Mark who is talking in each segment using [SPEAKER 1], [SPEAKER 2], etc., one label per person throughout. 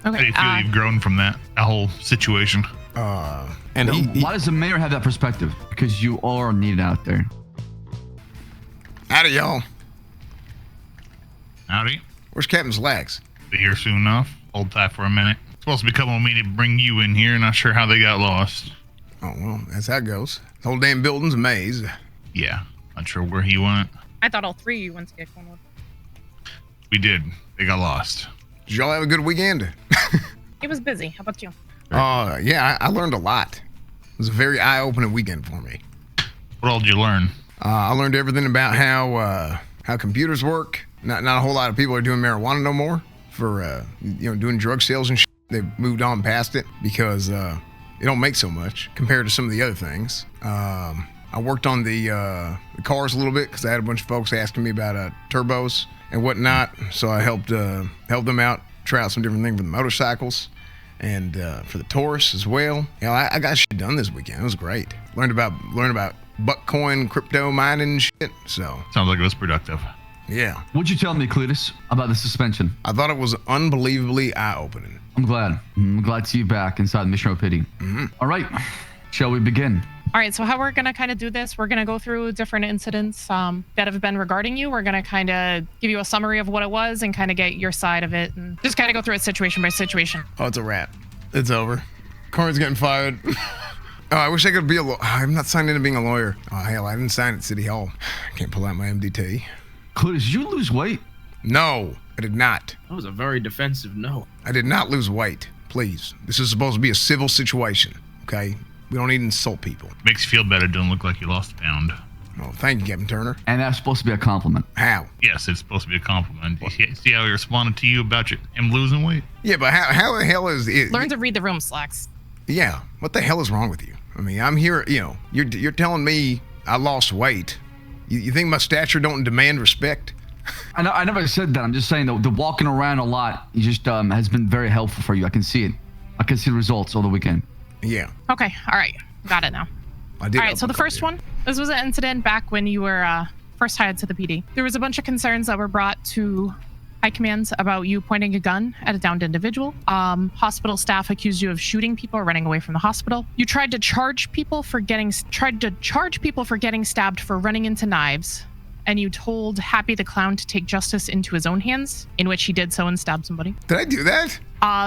[SPEAKER 1] Okay.
[SPEAKER 2] How do you feel you've grown from that whole situation?
[SPEAKER 3] And
[SPEAKER 4] Why does the mayor have that perspective? Because you all are needed out there.
[SPEAKER 3] Howdy, y'all.
[SPEAKER 2] Howdy.
[SPEAKER 3] Where's Captain's Lags?
[SPEAKER 2] Be here soon enough. Hold tight for a minute. Supposed to be coming with me to bring you in here. Not sure how they got lost.
[SPEAKER 3] Oh, well, that's how it goes. The whole damn building's a maze.
[SPEAKER 2] Yeah, not sure where he went.
[SPEAKER 1] I thought all three of you went to get Cornwood.
[SPEAKER 2] We did. They got lost.
[SPEAKER 3] Did y'all have a good weekend?
[SPEAKER 1] It was busy. How about you?
[SPEAKER 3] Yeah, I learned a lot. It was a very eye-opening weekend for me.
[SPEAKER 2] What all did you learn?
[SPEAKER 3] I learned everything about how computers work. Not a whole lot of people are doing marijuana no more for doing drug sales and shit. They've moved on past it because it don't make so much compared to some of the other things. I worked on the cars a little bit because I had a bunch of folks asking me about turbos and whatnot. So I helped them out, try out some different things for the motorcycles and for the Taurus as well. I got shit done this weekend. It was great. Learned about Buckcoin, crypto mining and shit. So
[SPEAKER 2] Sounds like it was productive.
[SPEAKER 3] yeah,
[SPEAKER 4] What'd you tell me, Cletus, about the suspension?
[SPEAKER 3] I thought it was unbelievably eye-opening.
[SPEAKER 4] I'm glad. I'm glad to see you back inside Mission Rapidity. All right, shall we begin?
[SPEAKER 1] All right, so how we're going to kind of do this, we're going to go through different incidents that have been regarding you. We're going to kind of give you a summary of what it was and kind of get your side of it and just kind of go through it situation by situation.
[SPEAKER 3] Oh, it's a wrap. It's over. Cornwood's getting fired. Oh, I wish I could be a lawyer. I'm not signed into being a lawyer. Oh, hell, I didn't sign at City Hall. I can't pull out my MDT.
[SPEAKER 4] Cletus, did you lose weight?
[SPEAKER 3] No, I did not.
[SPEAKER 5] That was a very defensive no.
[SPEAKER 3] I did not lose weight. Please. This is supposed to be a civil situation, okay? We don't need to insult people.
[SPEAKER 2] Makes you feel better. Don't look like you lost a pound.
[SPEAKER 3] Oh, thank you, Captain Turner.
[SPEAKER 4] And that's supposed to be a compliment.
[SPEAKER 3] How?
[SPEAKER 2] Yes, it's supposed to be a compliment. See how he responded to you about him losing weight?
[SPEAKER 3] Yeah, but how the hell is it?
[SPEAKER 1] Learn to read the room, Slacks.
[SPEAKER 3] Yeah, what the hell is wrong with you? I mean, I'm here, you're telling me I lost weight. You think my stature don't demand respect?
[SPEAKER 4] I never said that. I'm just saying the walking around a lot just has been very helpful for you. I can see it. I can see the results all the weekend.
[SPEAKER 3] Yeah,
[SPEAKER 1] Okay, all right. Got it now.
[SPEAKER 3] I did.
[SPEAKER 1] All right, so the first one, this was an incident back when you were first hired to the PD. There was a bunch of concerns that were brought to high commands about you pointing a gun at a downed individual. Hospital staff accused you of shooting people or running away from the hospital. You tried to charge people for getting stabbed for running into knives, and you told Happy the Clown to take justice into his own hands, in which he did so and stabbed somebody.
[SPEAKER 3] Did I do that?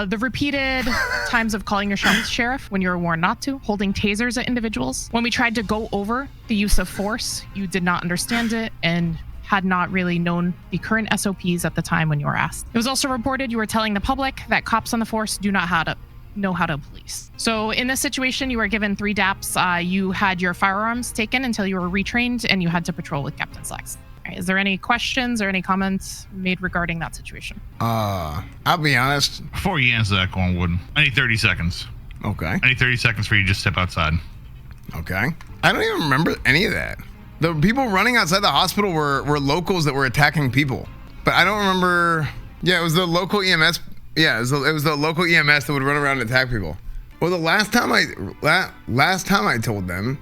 [SPEAKER 1] The repeated times of calling yourself sheriff when you were warned not to, holding tasers at individuals. When we tried to go over the use of force, you did not understand it and had not really known the current SOPs at the time when you were asked. It was also reported you were telling the public that cops on the force do not know how to police. So in this situation, you were given 3 DAPs. You had your firearms taken until you were retrained, and you had to patrol with Captain Slacks. Is there any questions or any comments made regarding that situation?
[SPEAKER 3] I'll be honest.
[SPEAKER 2] Before you answer that, Cornwood, I need 30 seconds.
[SPEAKER 3] Okay.
[SPEAKER 2] I need 30 seconds for you to just step outside.
[SPEAKER 3] Okay. I don't even remember any of that. The people running outside the hospital were locals that were attacking people. But I don't remember. Yeah, it was the local EMS. Yeah, it was the local EMS that would run around and attack people. Well, the last time I told them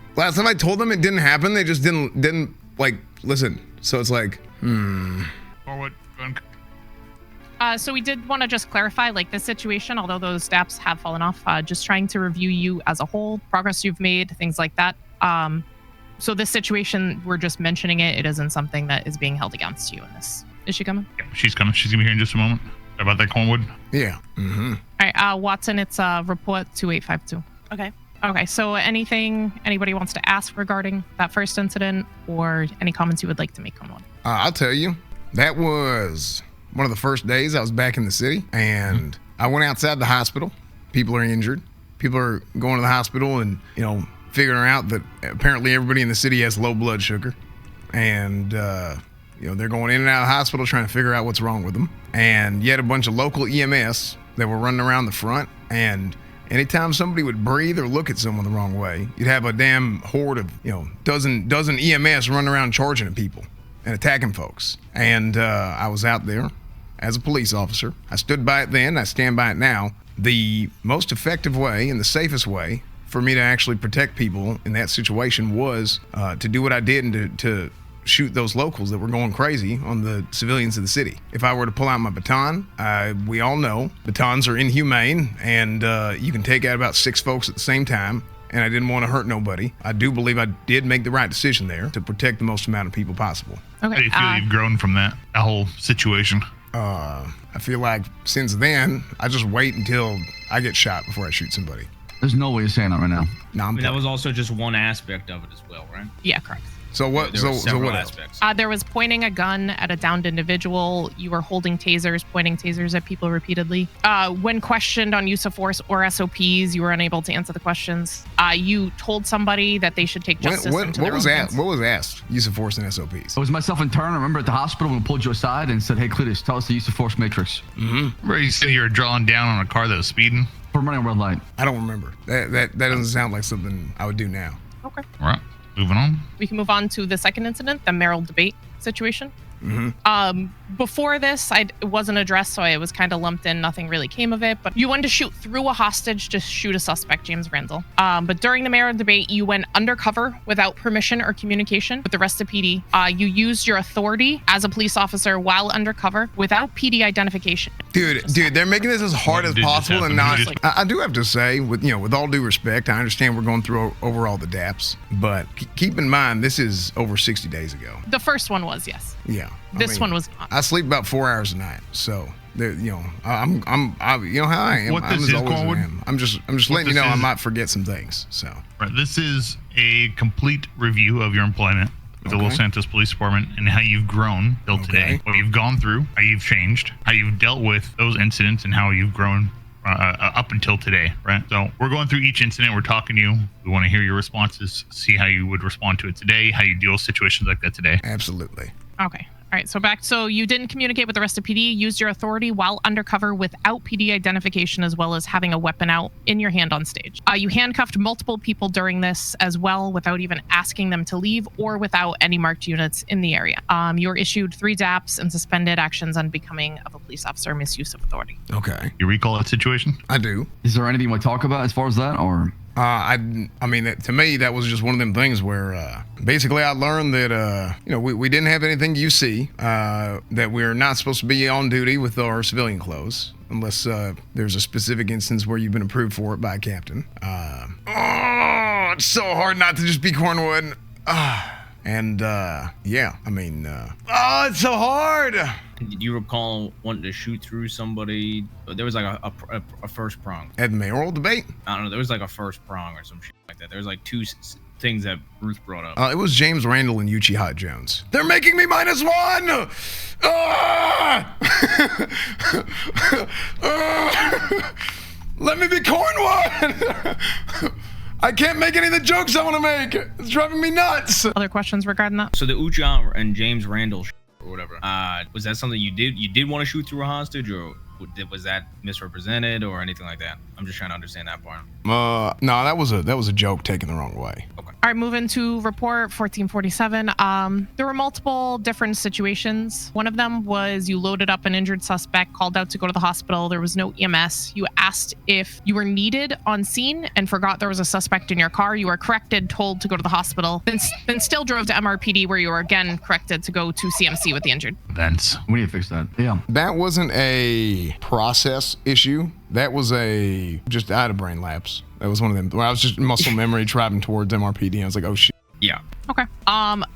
[SPEAKER 3] it didn't happen. They just didn't like listen. So it's like,
[SPEAKER 2] Forward.
[SPEAKER 1] So we did want to just clarify, like, this situation, although those DAPs have fallen off, just trying to review you as a whole, progress you've made, things like that. So this situation, we're just mentioning it. It isn't something that is being held against you in this. Is she coming?
[SPEAKER 2] Yeah, she's coming. She's going to be here in just a moment. Sorry about that, Cornwood.
[SPEAKER 3] yeah. Mm-hmm.
[SPEAKER 1] All right, Watson, it's report 2852. Okay, so anything anybody wants to ask regarding that first incident or any comments you would like to make on one?
[SPEAKER 3] I'll tell you, that was one of the first days I was back in the city, and I went outside the hospital. People are injured. People are going to the hospital and, figuring out that apparently everybody in the city has low blood sugar. And, they're going in and out of the hospital trying to figure out what's wrong with them. And yet a bunch of local EMS that were running around the front, and anytime somebody would breathe or look at someone the wrong way, you'd have a damn horde of, dozen EMS running around charging at people and attacking folks. And I was out there as a police officer. I stood by it then. I stand by it now. The most effective way and the safest way for me to actually protect people in that situation was to do what I did and to shoot those locals that were going crazy on the civilians of the city. If I were to pull out my baton, we all know batons are inhumane, and you can take out about 6 folks at the same time. And I didn't want to hurt nobody. I do believe I did make the right decision there to protect the most amount of people possible.
[SPEAKER 2] How do you feel you've grown from that whole situation?
[SPEAKER 3] I feel like since then, I just wait until I get shot before I shoot somebody.
[SPEAKER 4] There's no way you're saying that right now.
[SPEAKER 3] No,
[SPEAKER 5] I mean, that was also just one aspect of it as well, right?
[SPEAKER 1] Yeah, correct.
[SPEAKER 3] So what?
[SPEAKER 5] There were
[SPEAKER 3] So
[SPEAKER 5] several
[SPEAKER 3] what else?
[SPEAKER 5] aspects.
[SPEAKER 1] There was pointing a gun at a downed individual. You were holding tasers, pointing tasers at people repeatedly. When questioned on use of force or SOPs, you were unable to answer the questions. You told somebody that they should take justice into
[SPEAKER 3] What
[SPEAKER 1] their
[SPEAKER 3] was
[SPEAKER 1] own
[SPEAKER 3] asked?
[SPEAKER 1] hands.
[SPEAKER 3] What was asked? Use of force and SOPs.
[SPEAKER 4] It was myself and Turner. Remember at the hospital when we pulled you aside and said, "Hey, Cletus, tell us the use of force matrix."
[SPEAKER 2] Where you said you were drawing down on a car that was speeding?
[SPEAKER 4] For running a red light.
[SPEAKER 3] I don't remember. That doesn't sound like something I would do now.
[SPEAKER 1] Okay.
[SPEAKER 2] All right, moving on.
[SPEAKER 1] We can move on to the second incident, the mayoral debate situation. Before this, it wasn't addressed, so it was kind of lumped in. Nothing really came of it. But you wanted to shoot through a hostage to shoot a suspect, James Randall. But during the mayoral debate, you went undercover without permission or communication with the rest of PD. You used your authority as a police officer while undercover without PD identification.
[SPEAKER 3] Dude, they're making this as hard
[SPEAKER 2] What
[SPEAKER 3] as
[SPEAKER 2] did this
[SPEAKER 3] possible and
[SPEAKER 2] happen?
[SPEAKER 3] not. I do have to say, with all due respect, I understand we're going through over all the DAPs, but keep in mind this is over 60 days ago.
[SPEAKER 1] The first one was, yes.
[SPEAKER 3] Yeah.
[SPEAKER 1] This one was not.
[SPEAKER 3] I sleep about 4 hours a night, so I'm you know how I am.
[SPEAKER 2] What
[SPEAKER 3] I'm
[SPEAKER 2] this
[SPEAKER 3] as
[SPEAKER 2] is,
[SPEAKER 3] always
[SPEAKER 2] Cornwood?
[SPEAKER 3] am. I'm just letting you
[SPEAKER 2] this
[SPEAKER 3] know I
[SPEAKER 2] is-
[SPEAKER 3] might forget some things. So
[SPEAKER 2] Right, this is a complete review of your employment with the
[SPEAKER 3] Okay.
[SPEAKER 2] Los Santos Police Department and how you've grown till today, what you've gone through, how you've changed, how you've dealt with those incidents, and how you've grown up until today, right? So we're going through each incident. We're talking to you. We want to hear your responses, see how you would respond to it today, how you deal with situations like that today.
[SPEAKER 3] absolutely.
[SPEAKER 1] Okay. All right. So you didn't communicate with the rest of PD, used your authority while undercover without PD identification, as well as having a weapon out in your hand on stage. You handcuffed multiple people during this as well without even asking them to leave or without any marked units in the area. You were issued 3 DAPs and suspended actions on becoming of a police officer, misuse of authority.
[SPEAKER 3] Okay,
[SPEAKER 2] You recall that situation?
[SPEAKER 3] I do.
[SPEAKER 4] Is there anything you want to talk about as far as that, or?
[SPEAKER 3] I mean, to me, that was just one of them things where basically I learned that, we didn't have anything UC, that we're not supposed to be on duty with our civilian clothes unless there's a specific instance where you've been approved for it by a captain. It's so hard not to just be Cornwood. It's so hard.
[SPEAKER 5] Did you recall wanting to shoot through somebody? There was like a first prong.
[SPEAKER 3] At the mayoral debate,
[SPEAKER 5] I don't know. There was like a first prong or some shit like that. There was like 2 things that Ruth brought up.
[SPEAKER 3] it was James Randall and Yuchi Hot Jones. They're making me -1. Let me be Cornwood. I can't make any of the jokes I want to make. It's driving me nuts.
[SPEAKER 1] Other questions regarding that?
[SPEAKER 5] So the Ucha and James Randall or whatever, was that something you did? You did want to shoot through a hostage, or was that misrepresented or anything like that? I'm just trying to understand that part.
[SPEAKER 3] No, that was a joke taken the wrong way.
[SPEAKER 5] Okay.
[SPEAKER 1] All right, moving to report 1447. There were multiple different situations. One of them was you loaded up an injured suspect, called out to go to the hospital. There was no EMS. You asked if you were needed on scene and forgot there was a suspect in your car. You were corrected, told to go to the hospital, then still drove to MRPD where you were again corrected to go to CMC with the injured.
[SPEAKER 2] Events.
[SPEAKER 4] We need to fix that. Yeah.
[SPEAKER 3] That wasn't a process issue. That was I had a brain lapse. That was one of them where I was just muscle memory driving towards MRPD. I was like, oh shit.
[SPEAKER 5] Yeah.
[SPEAKER 1] Okay.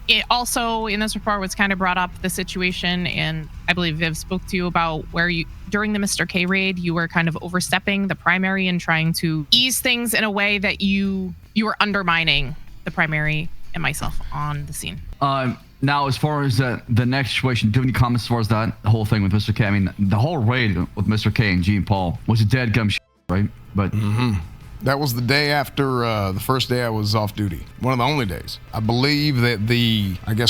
[SPEAKER 1] It also in this report was kind of brought up the situation, and I believe Viv spoke to you about where you during the Mr. K raid you were kind of overstepping the primary and trying to ease things in a way that you were undermining the primary and myself on the scene.
[SPEAKER 4] Now, as far as the next situation, do you have any comments as far as that the whole thing with Mr. K? I mean, the whole raid with Mr. K and G and Paul was a dead gum shit, right? But
[SPEAKER 3] That was the day after the first day I was off duty. One of the only days. I believe that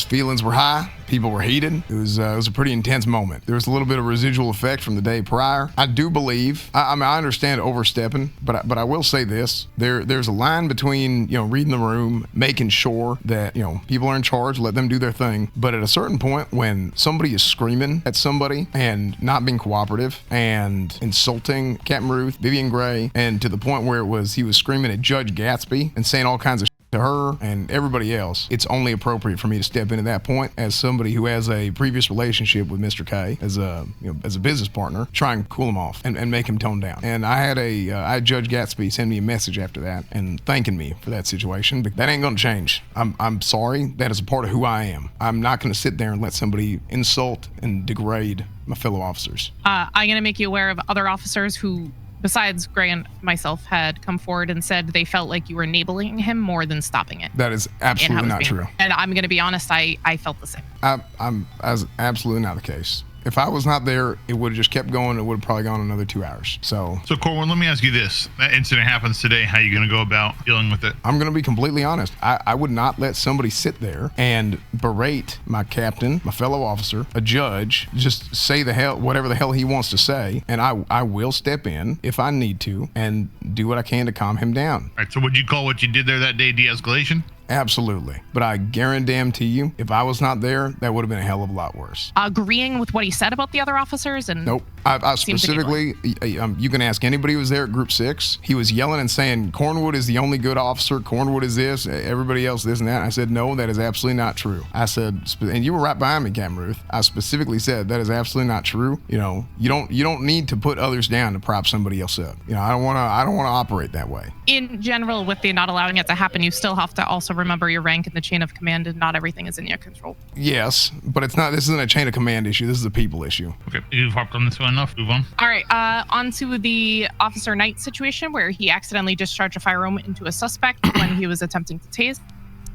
[SPEAKER 3] feelings were high. People were heated. It was a pretty intense moment. There was a little bit of residual effect from the day prior. I do believe, I understand overstepping, but I will say this. There's a line between, reading the room, making sure that, people are in charge, let them do their thing. But at a certain point when somebody is screaming at somebody and not being cooperative and insulting Captain Ruth, Vivian Gray, and to the point where he was screaming at Judge Gatsby and saying all kinds of shit to her and everybody else, it's only appropriate for me to step in at that point as somebody who has a previous relationship with Mr. K as a business partner, try and cool him off and make him tone down. And I had Judge Gatsby send me a message after that and thanking me for that situation. But that ain't gonna change. I'm sorry. That is a part of who I am. I'm not gonna sit there and let somebody insult and degrade my fellow officers.
[SPEAKER 1] I'm gonna make you aware of other officers who, besides Gray and myself, had come forward and said they felt like you were enabling him more than stopping it.
[SPEAKER 3] That is absolutely not true.
[SPEAKER 1] And I'm going to be honest, I felt the same.
[SPEAKER 3] That's absolutely not the case. If I was not there, it would have just kept going. It would have probably gone another 2 hours. So
[SPEAKER 2] Cornwood, let me ask you this. That incident happens today. How are you going to go about dealing with it?
[SPEAKER 3] I'm going to be completely honest. I would not let somebody sit there and berate my captain, my fellow officer, a judge, just say whatever the hell he wants to say. And I will step in if I need to and do what I can to calm him down.
[SPEAKER 2] All right, so would you call what you did there that day de-escalation?
[SPEAKER 3] Absolutely. But I guarantee you, if I was not there, that would have been a hell of a lot worse.
[SPEAKER 1] Agreeing with what he said about the other officers? And
[SPEAKER 3] nope. I specifically, you can ask anybody who was there at Group 6. He was yelling and saying, Cornwood is the only good officer. Cornwood is this, everybody else this and that. I said, no, that is absolutely not true. I said, and you were right behind me, Captain Ruth. I specifically said, that is absolutely not true. You know, you don't need to put others down to prop somebody else up. You know, I don't want to operate that way.
[SPEAKER 1] In general, with the not allowing it to happen, you still have to also remember your rank in the chain of command, and not everything is in your control.
[SPEAKER 3] Yes, but it's not. This isn't a chain of command issue. This is a people issue.
[SPEAKER 2] Okay, you've harped on this one enough. Move on.
[SPEAKER 1] All right, on to the Officer Knight situation where he accidentally discharged a firearm into a suspect when he was attempting to tase.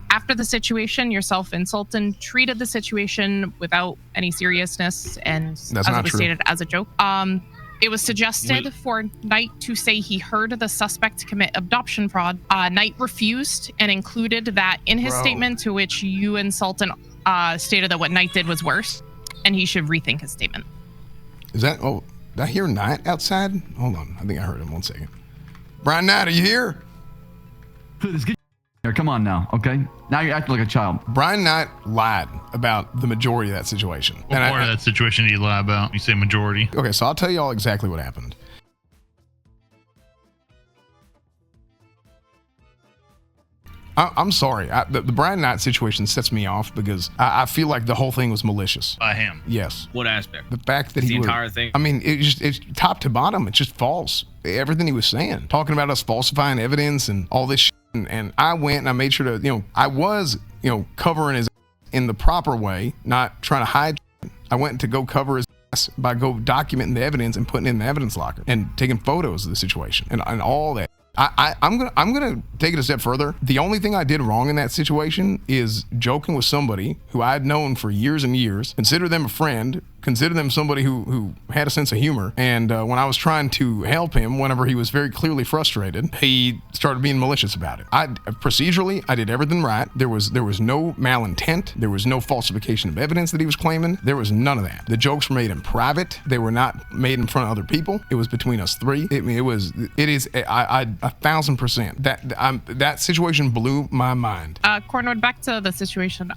[SPEAKER 1] After the situation, yourself and Sultan treated the situation without any seriousness, and
[SPEAKER 3] that's
[SPEAKER 1] as it was stated, as a joke. It was suggested for Knight to say he heard the suspect commit adoption fraud. Knight refused and included that in his statement, to which you and Sultan stated that what Knight did was worse, and he should rethink his statement.
[SPEAKER 3] Is that, did I hear Knight outside? Hold on, I think I heard him. 1 second. Brian Knight, are you here?
[SPEAKER 4] Come on now, okay? Now you're acting like a child.
[SPEAKER 3] Brian Knight lied about the majority of that situation.
[SPEAKER 2] What part of that situation did he lie about? You say majority.
[SPEAKER 3] Okay, so I'll tell you all exactly what happened. I'm sorry. The Brian Knight situation sets me off because I feel like the whole thing was malicious.
[SPEAKER 2] By him.
[SPEAKER 3] Yes.
[SPEAKER 5] What aspect?
[SPEAKER 3] The fact that
[SPEAKER 5] The entire thing?
[SPEAKER 3] I mean, it's top to bottom. It's just false. Everything he was saying, talking about us falsifying evidence and all this shit. And I went and I made sure to, I was, covering his ass in the proper way, not trying to hide shit. I went to go cover his ass by go documenting the evidence and putting it in the evidence locker and taking photos of the situation and all that. I'm gonna take it a step further. The only thing I did wrong in that situation is joking with somebody who I had known for years and years, consider them a friend, consider them somebody who had a sense of humor. And when I was trying to help him, whenever he was very clearly frustrated, he started being malicious about it. Procedurally, I did everything right. There was no malintent. There was no falsification of evidence that he was claiming. There was none of that. The jokes were made in private. They were not made in front of other people. It was between us three. It is 1,000%. That situation blew my mind.
[SPEAKER 1] Cornwood, back to the situation.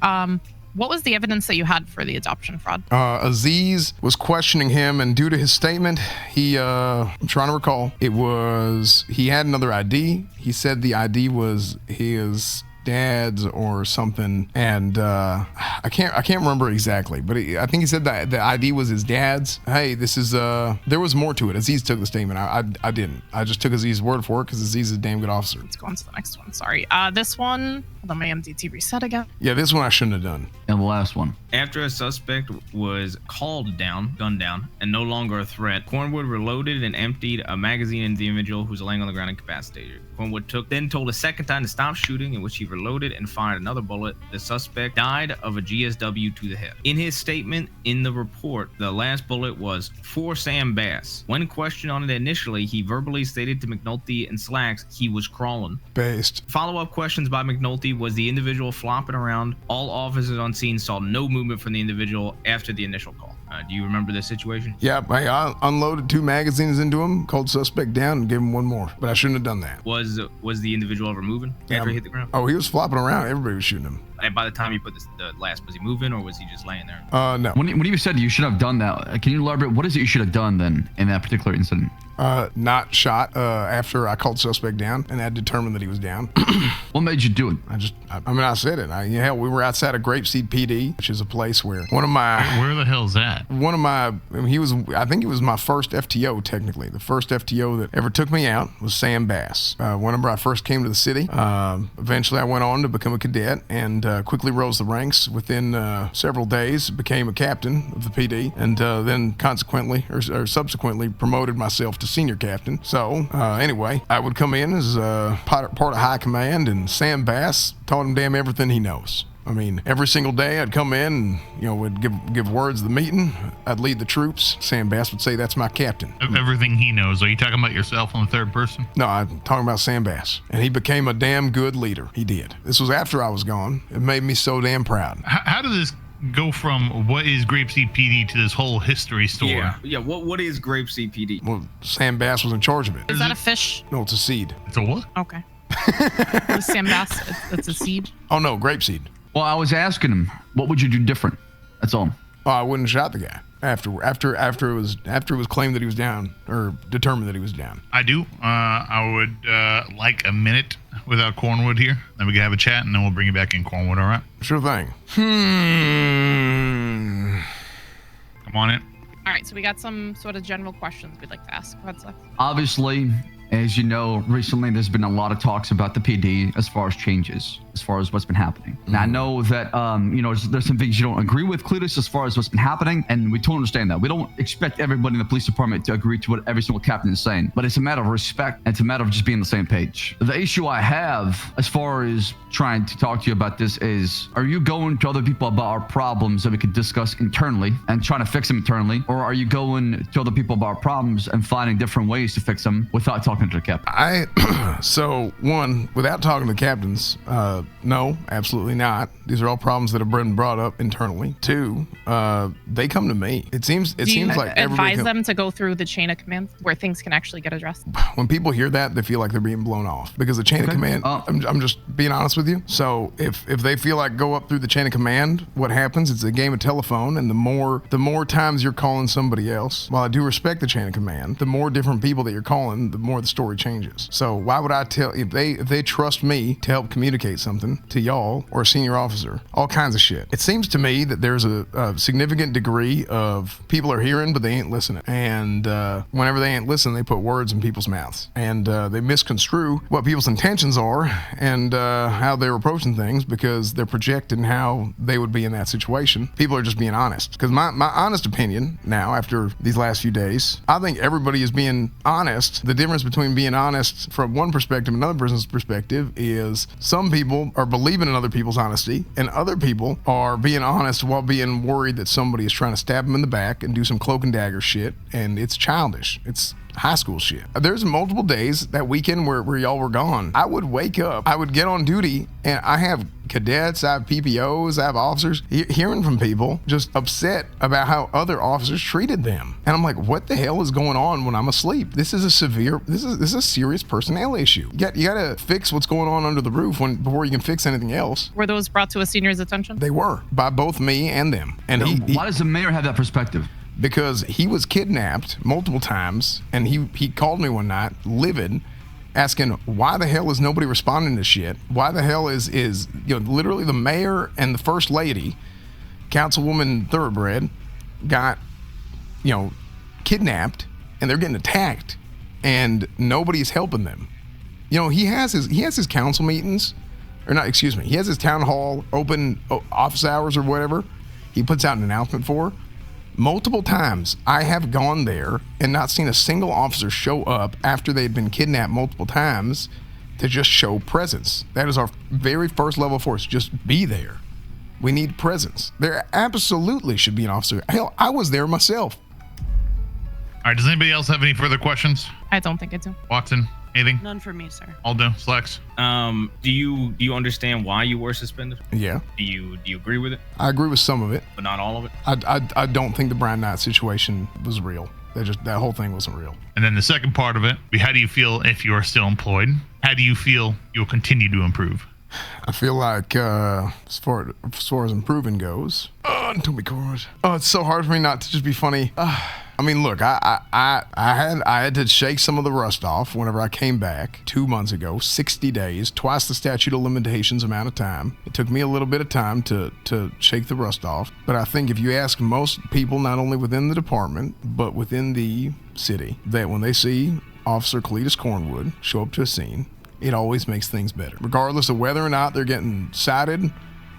[SPEAKER 1] What was the evidence that you had for the adoption fraud?
[SPEAKER 3] Aziz was questioning him, and due to his statement, I'm trying to recall, he had another ID. He said the ID was his dad's or something, and I can't remember exactly, but I think he said that the ID was his dad's. Hey, this is there was more to it. Aziz took the statement. I didn't. I just took Aziz's word for it because Aziz is a damn good officer.
[SPEAKER 1] Let's go on to the next one. Sorry. This one, hold on, my MDT reset again.
[SPEAKER 3] Yeah, this one I shouldn't have done.
[SPEAKER 4] And the last one.
[SPEAKER 5] After a suspect was gunned down, and no longer a threat, Cornwood reloaded and emptied a magazine into the individual who was laying on the ground incapacitated. Cornwood then told a second time to stop shooting, in which he reloaded and fired another bullet. The suspect died of a GSW to the hip. In his statement in the report, the last bullet was for Sam Bass. When questioned on it initially, he verbally stated to McNulty and Slacks he was crawling.
[SPEAKER 3] Based.
[SPEAKER 5] Follow-up questions by McNulty: was the individual flopping around? All officers on scene saw no movement from the individual after the initial call. Do you remember this situation?
[SPEAKER 3] Yeah, I unloaded 2 magazines into him, called suspect down, and gave him 1 more. But I shouldn't have done that.
[SPEAKER 5] Was the individual ever moving after he hit the ground?
[SPEAKER 3] Oh, he was flopping around. Everybody was shooting him.
[SPEAKER 5] by the time you put the last, was he moving or was he just laying there?
[SPEAKER 3] No.
[SPEAKER 4] When you said you should have done that, can you elaborate? What is it you should have done then in that particular incident?
[SPEAKER 3] Not shot after I called suspect down and I determined that he was down.
[SPEAKER 4] What made you do it?
[SPEAKER 3] I said it. Hell, we were outside of Grapeseed PD, which is a place where
[SPEAKER 2] Where the hell's that?
[SPEAKER 3] I think he was my first FTO, technically. The first FTO that ever took me out was Sam Bass. Whenever I first came to the city, eventually I went on to become a cadet and quickly rose the ranks. Within several days, became a captain of the PD, and then consequently, or subsequently, promoted myself to senior captain. So anyway, I would come in as part of high command, and Sam Bass taught him damn everything he knows. I mean, every single day I'd come in and, would give words of the meeting. I'd lead the troops. Sam Bass would say, "That's my captain."
[SPEAKER 2] Everything he knows. Are you talking about yourself on the third person?
[SPEAKER 3] No, I'm talking about Sam Bass. And he became a damn good leader. He did. This was after I was gone. It made me so damn proud.
[SPEAKER 2] How did this go from what is Grapeseed PD to this whole history story?
[SPEAKER 5] Yeah. What is Grapeseed PD?
[SPEAKER 3] Well, Sam Bass was in charge of it.
[SPEAKER 1] Is that a fish?
[SPEAKER 3] No, it's a seed.
[SPEAKER 2] It's a what?
[SPEAKER 1] Okay. The Sam Bass, it's a seed.
[SPEAKER 3] Oh no, grapeseed.
[SPEAKER 4] Well, I was asking him, what would you do different? That's all.
[SPEAKER 3] Oh, I wouldn't have shot the guy after it was claimed that he was down, or determined that he was down.
[SPEAKER 2] I do. I would like a minute without Cornwood here. Then we can have a chat, and then we'll bring you back in, Cornwood. All right?
[SPEAKER 3] Sure thing.
[SPEAKER 2] Come on in.
[SPEAKER 1] All right, so we got some sort of general questions we'd like to ask. Go ahead, Seth.
[SPEAKER 4] Obviously, as you know, recently there's been a lot of talks about the PD as far as changes, as far as what's been happening. Now, I know that, there's some things you don't agree with, Cletus, as far as what's been happening, and we totally understand that. We don't expect everybody in the police department to agree to what every single captain is saying, but it's a matter of respect, and it's a matter of just being on the same page. The issue I have, as far as trying to talk to you about this, is, are you going to other people about our problems that we could discuss internally and trying to fix them internally, or are you going to other people about our problems and finding different ways to fix them without talking to the captain?
[SPEAKER 3] So one, without talking to the captains, no, absolutely not. These are all problems that have been brought up internally. Two, they come to me. It seems like everybody
[SPEAKER 1] advise them to go through the chain of command where things can actually get addressed.
[SPEAKER 3] When people hear that, they feel like they're being blown off because the chain of command. I'm just being honest with you. So if they feel like go up through the chain of command, what happens? It's a game of telephone, and the more times you're calling somebody else, while I do respect the chain of command, the more different people that you're calling, the more the story changes. So why would I tell if they trust me to help communicate something to y'all or a senior officer, all kinds of shit? It seems to me that there's a significant degree of people are hearing but they ain't listening, and whenever they ain't listening, they put words in people's mouths, and they misconstrue what people's intentions are and how they're approaching things because they're projecting how they would be in that situation. People are just being honest, because my honest opinion now after these last few days, I think everybody is being honest. The difference between being honest from one perspective and another person's perspective is some people are believing in other people's honesty, and other people are being honest while being worried that somebody is trying to stab them in the back and do some cloak and dagger shit, and it's childish. It's high school shit. There's multiple days that weekend where y'all were gone. I would wake up, I would get on duty, and I have cadets, I have PPOs, I have officers hearing from people just upset about how other officers treated them. And I'm like, what the hell is going on when I'm asleep? This is a serious personnel issue. You gotta fix what's going on under the roof before you can fix anything else.
[SPEAKER 1] Were those brought to a senior's attention?
[SPEAKER 3] They were, by both me and them. And
[SPEAKER 4] why does the mayor have that perspective?
[SPEAKER 3] Because he was kidnapped multiple times, and he called me one night, livid, asking why the hell is nobody responding to shit? Why the hell is literally the mayor and the first lady, Councilwoman Thoroughbred, got kidnapped, and they're getting attacked, and nobody's helping them. He has his council meetings, or not, excuse me, he has his town hall open office hours or whatever. He puts out an announcement for. Multiple times I have gone there and not seen a single officer show up after they'd been kidnapped multiple times to just show presence. That is our very first level of force. Just be there. We need presence. There absolutely should be an officer. Hell, I was there myself.
[SPEAKER 2] All right, does anybody else have any further questions?
[SPEAKER 1] I don't think I do.
[SPEAKER 2] Watson, anything?
[SPEAKER 6] None for me, sir.
[SPEAKER 2] Aldo, Slex?
[SPEAKER 5] Do you understand why you were suspended?
[SPEAKER 3] Yeah.
[SPEAKER 5] Do you agree with it?
[SPEAKER 3] I agree with some of it,
[SPEAKER 5] but not all of it?
[SPEAKER 3] I don't think the Brian Knight situation was real. That whole thing wasn't real.
[SPEAKER 2] And then the second part of it, how do you feel if you are still employed? How do you feel you'll continue to improve?
[SPEAKER 3] I feel like as far as improving goes, don't be cold. Oh, it's so hard for me not to just be funny. I mean, look, I had to shake some of the rust off whenever I came back 2 months ago. 60 days, twice the statute of limitations amount of time. It took me a little bit of time to shake the rust off. But I think if you ask most people, not only within the department but within the city, that when they see Officer Cletus Cornwood show up to a scene, it always makes things better, regardless of whether or not they're getting cited,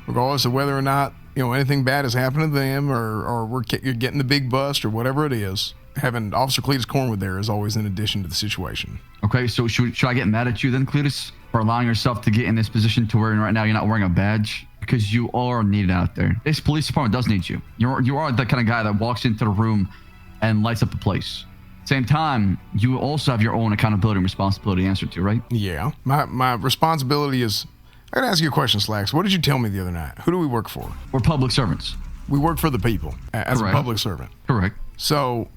[SPEAKER 3] regardless of whether or not anything bad has happened to them, or you're getting the big bust or whatever it is. Having Officer Cletus Cornwood there is always in addition to the situation.
[SPEAKER 4] Okay, so should I get mad at you then, Cletus, for allowing yourself to get in this position to where right now you're not wearing a badge? Because you are needed out there. This police department does need you. You are the kind of guy that walks into the room and lights up the place. Same time, you also have your own accountability and responsibility to answer to, right?
[SPEAKER 3] Yeah. My responsibility is... I gotta ask you a question, Slacks. What did you tell me the other night? Who do we work for?
[SPEAKER 4] We're public servants.
[SPEAKER 3] We work for the people as
[SPEAKER 4] Correct.
[SPEAKER 3] a public servant.
[SPEAKER 4] Correct.
[SPEAKER 3] So,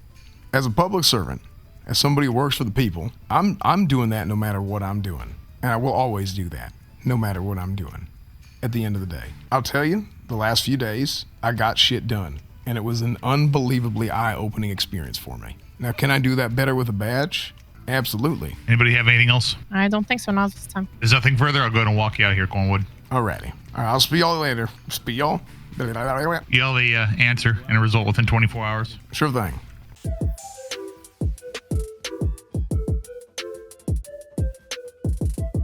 [SPEAKER 3] as a public servant, as somebody who works for the people, I'm doing that no matter what I'm doing. And I will always do that, no matter what I'm doing at the end of the day. I'll tell you, the last few days, I got shit done. And it was an unbelievably eye-opening experience for me. Now, can I do that better with a badge? Absolutely.
[SPEAKER 2] Anybody have anything else?
[SPEAKER 1] I don't think so, not this time.
[SPEAKER 2] There's nothing further. I'll go ahead and walk you out of here, Cornwood.
[SPEAKER 3] Alrighty. All right, I'll speak y'all later. Speak y'all.
[SPEAKER 2] Yell the answer and a result within 24 hours.
[SPEAKER 3] Sure thing.